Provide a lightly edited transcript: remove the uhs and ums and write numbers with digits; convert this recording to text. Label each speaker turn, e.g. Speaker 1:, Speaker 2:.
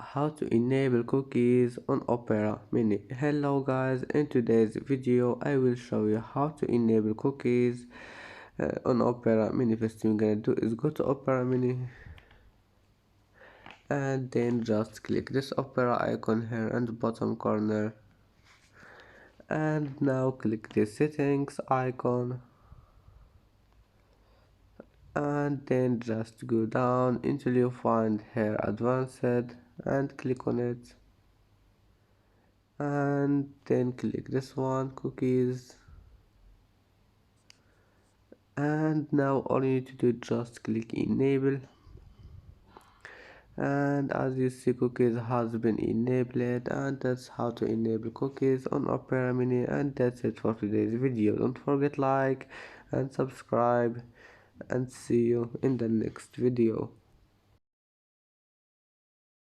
Speaker 1: How to enable cookies on Opera Mini. Hello guys, in today's video I will show you how to enable cookies on Opera Mini. First thing you're gonna do is go to Opera Mini and then just click this Opera icon here in the bottom corner, and now click the settings icon and then just go down until you find here advanced and click on it, and then click this one cookies, and now all you need to do just click enable, and as you see cookies has been enabled, and that's how to enable cookies on Opera Mini. And that's it for today's video. Don't forget like and subscribe, and see you in the next video.